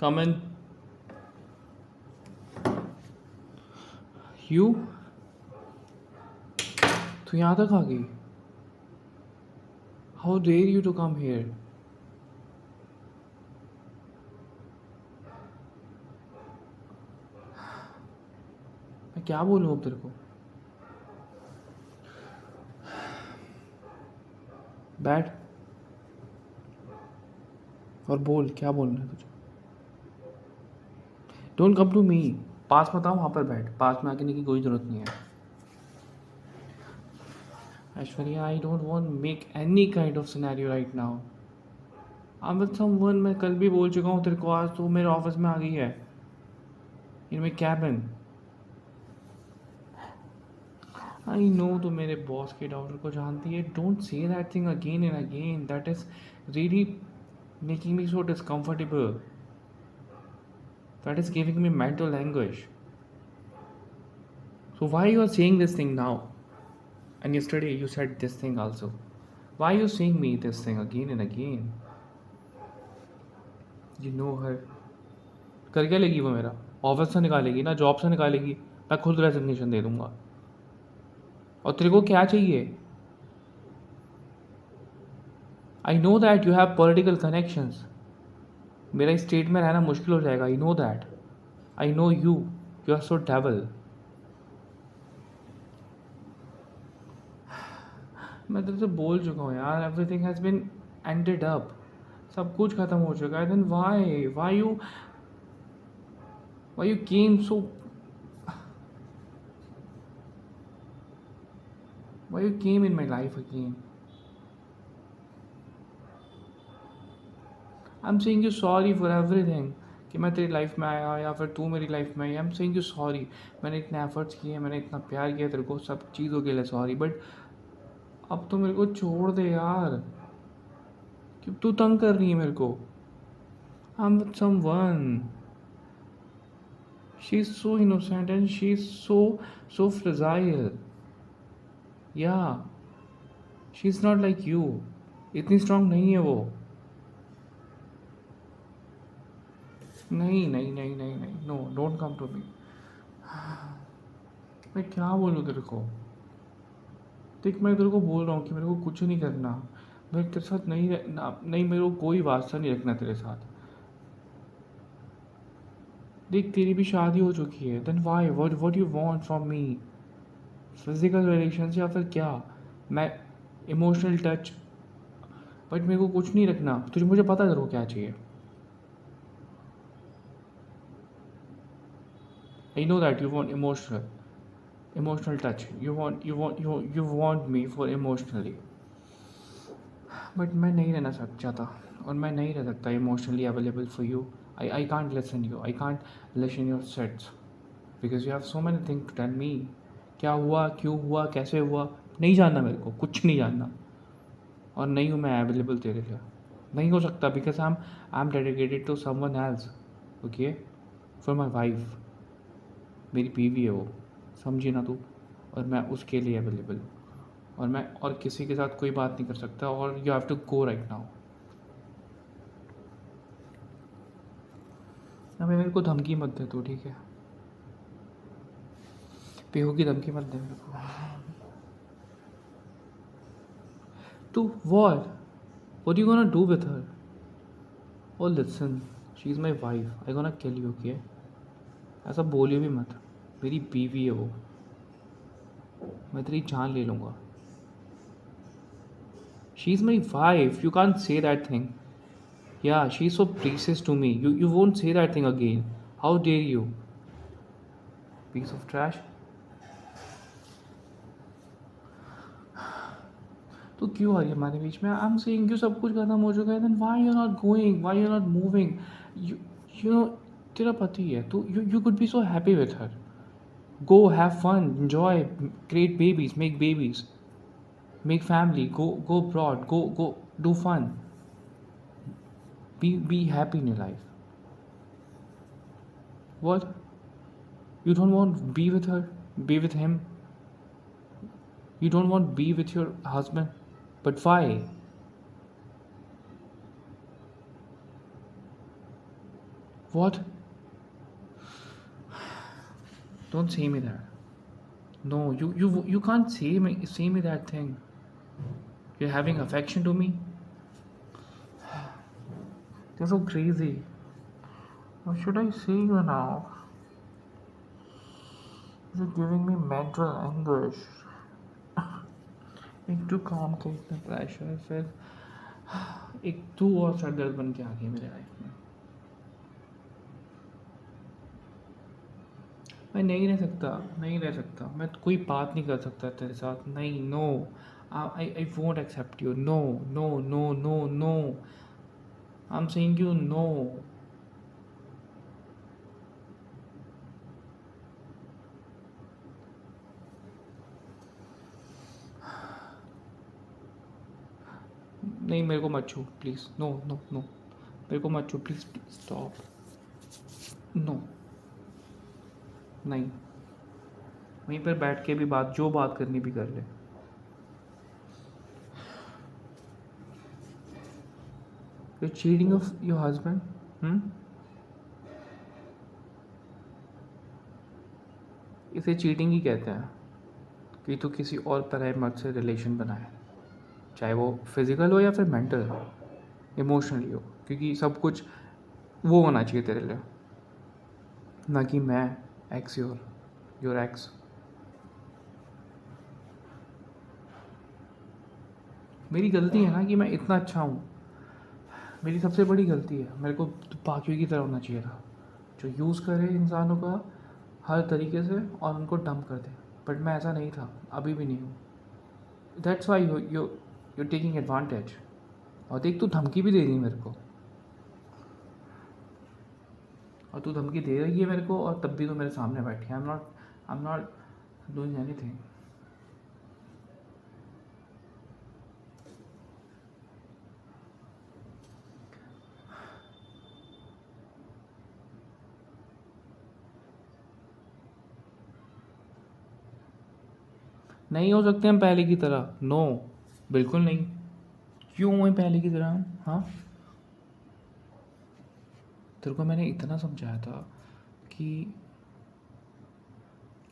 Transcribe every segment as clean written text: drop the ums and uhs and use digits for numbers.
Come in. You? तू यहाँ तक आ गई? How dare you to come here? मैं क्या बोलूँ अब तेरे को? बैठ और बोल, क्या बोलना है तुझे? डोंट कम टू मी. पास मत आओ, वहाँ पर बैठ. पास में आने की कोई ज़रूरत नहीं है. Aishwarya, I don't want make any kind of scenario right now. I am with someone. मैं कल भी बोल चुका हूँ तेरे को. आज तो मेरे ऑफिस में आ गई है, इन माई कैबिन. आई नो तो मेरे बॉस के डॉक्टर को जानती है. Don't say that thing again and again. That is really making me so discomfortable. That is giving me mental anguish. So why you are saying this thing now? And yesterday you said this thing also. Why you saying me this thing again and again? You know her. कर क्या लेगी वो मेरा? Office से निकालेगी ना, job से निकालेगी. मैं खुद रेजिग्नेशन दे दूंगा. और तेरे को क्या चाहिए? I know that you have political connections. मेरा स्टेट में रहना मुश्किल हो जाएगा. I know that. I know you. You are so devil. मैं तेरे से बोल चुका हूँ यार. Everything has been ended up. सब कुछ ख़त्म हो चुका है. Then why you came so. Why you came in my life again. I am saying you sorry for everything. कि मैं तेरी लाइफ में आया या फिर तू मेरी लाइफ में आई. I am saying you sorry. मैंने इतने एफर्ट्स किए, मैंने इतना प्यार किया तेरे को, सब चीज़ों के लिए सॉरी. बट अब तो मेरे को छोड़ दे यार. क्यों तू तंग कर रही है मेरे को? I am with someone. She is so innocent and she is so fragile. Yeah, she is not like you. इतनी strong नहीं है वो. नहीं नहीं नहीं नहीं नहीं. No, don't come to me. मैं क्या बोलूँ तेरे को? देख, मैं तेरे को बोल रहा हूँ कि मेरे को कुछ नहीं करना. मैं तेरे साथ नहीं रहना. नहीं, मेरे को कोई वास्ता नहीं रखना तेरे साथ. देख, तेरी भी शादी हो चुकी है. Then why? What you want from me? Physical relations या फिर क्या? मैं इमोशनल टच. बट मेरे को कुछ नहीं रखना. तुझे मुझे पता है तेरे को क्या चाहिए. I know that you want emotional touch. You want me for emotionally. But मैं नहीं रहना चाहता. और मैं नहीं रह सकता emotionally available for you. I can't listen you. I can't listen your sets because you have so many thing to tell me. क्या हुआ, क्यों हुआ, कैसे हुआ, नहीं जानना मेरे को. कुछ नहीं जानना. और नहीं हूँ मैं अवेलेबल तेरे लिए. नहीं हो सकता because I am dedicated to someone else. Okay, for my wife. मेरी बीवी है वो. समझी ना तू? और मैं उसके लिए अवेलेबल हूँ. और मैं और किसी के साथ कोई बात नहीं कर सकता. और you have to go right now. अभी मेरे को धमकी मत दे तू, ठीक है? पीहू की धमकी मत दे मेरे को. तू what you gonna do with her? Oh listen, she is my wife. I gonna kill you, okay? ऐसा बोलियो भी मत. मेरी बीवी है वो. मैं तेरी जान ले लूँगा. She is my wife. You can't say that thing. Yeah, she is so precious to me. You won't say that thing again. How dare you? Piece of trash. तो क्यों आ रही है हमारे बीच में? आई एम सेइंग यू सब कुछ खत्म हो चुका है. Then why you not going? Why you not moving? You know, तेरा पति है तो you could be so happy with her. Go have fun, enjoy, create babies, make family, go abroad, go do fun. Be happy in your life. What? You don't want to be with her, be with him. You don't want to be with your husband. But why? What? Don't say me that. No, you can't say me that thing. You're having affection to me? You're so crazy. What should I say you now? You're giving me mental anguish. एक तो काम का इतना pressure, फिर एक तू और sir दर्द बन के आ गई मेरे लाइफ में. मैं नहीं रह सकता, मैं कोई बात नहीं कर सकता तेरे साथ. नहीं, no. I won't accept you. No, no, no, no, no. I am saying you no. नहीं, मेरे को मत छू प्लीज़. No, no, no. मेरे को मत छू प्लीज़. स्टॉप. नो. नहीं. वहीं पर बैठ के भी जो बात करनी भी कर ले. You cheating of your husband. इसे चीटिंग ही कहते हैं कि तू किसी और पराये मर्द से रिलेशन बनाए, चाहे वो फिज़िकल हो या फिर मेंटल हो, इमोशनली हो, क्योंकि सब कुछ वो होना चाहिए तेरे लिए, ना कि मैं एक्स योर एक्स. मेरी गलती है ना कि मैं इतना अच्छा हूँ. मेरी सबसे बड़ी गलती है. मेरे को बाकियों की तरह होना चाहिए था, जो यूज़ करे इंसानों का हर तरीके से और उनको डंप कर दे. बट मैं ऐसा नहीं था, अभी भी नहीं हूँ. That's why you taking advantage. और देख, तू धमकी भी दे रही है मेरे को, और तू धमकी दे रही है मेरे को, और तब भी तू मेरे सामने बैठी है. I am not doing anything. नहीं हो सकते हम पहले की तरह. नो, बिल्कुल नहीं. क्यों हुए पहले की तरह हम? हाँ, तेरे को मैंने इतना समझाया था कि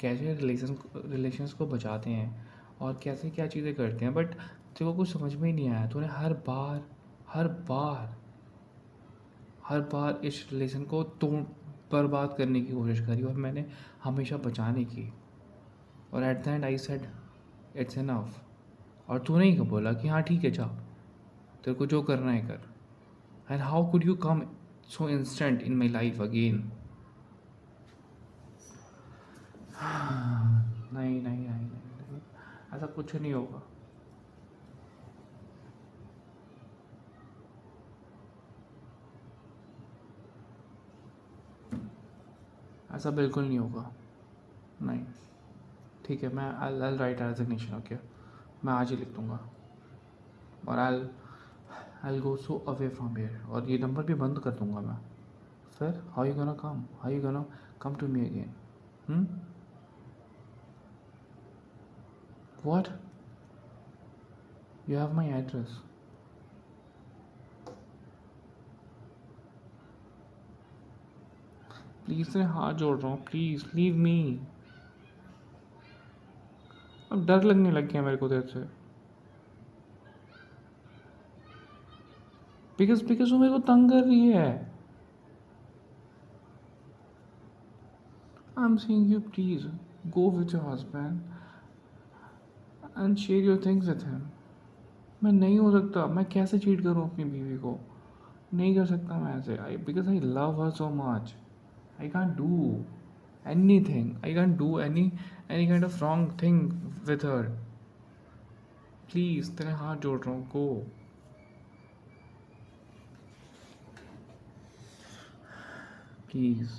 कैसे रिलेशंस को बचाते हैं और कैसे क्या चीज़ें करते हैं, बट तेरे को कुछ समझ में ही नहीं आया. तूने हर बार हर बार इस रिलेशन को तोड़ बर्बाद करने की कोशिश करी, और मैंने हमेशा बचाने की. और at the and I said it's enough. और तूने ही बोला कि हाँ ठीक है, जा, तेरे को जो करना है कर. And how could you come so instant in my life again? नहीं, नहीं, नहीं, नहीं, नहीं. ऐसा कुछ नहीं होगा. ऐसा बिल्कुल नहीं होगा. नहीं. ठीक है, मैं आई राइट रेजिग्नेशन. ओके, मैं आज ही लिख दूँगा. और I go so away from here, और ये नंबर भी बंद कर दूँगा मैं. फिर how you gonna come to me again? What? You have my address. Please, तेरे हाथ जोड़ रहा हूँ, प्लीज़ लीव मी. अब डर लगने लग गया मेरे को तेरे से. बिकॉज वो मेरे को तंग कर रही है. आई am saying you please go with your husband and share your things with him. मैं नहीं हो सकता. मैं कैसे चीट करूँ अपनी बीवी को? नहीं कर सकता मैं ऐसे. Because I love her so much. I can't do anything. I can't do any kind of wrong thing with her. Please, तेरे हाथ जोड़ रहा हूँ, गो. प्लीज़.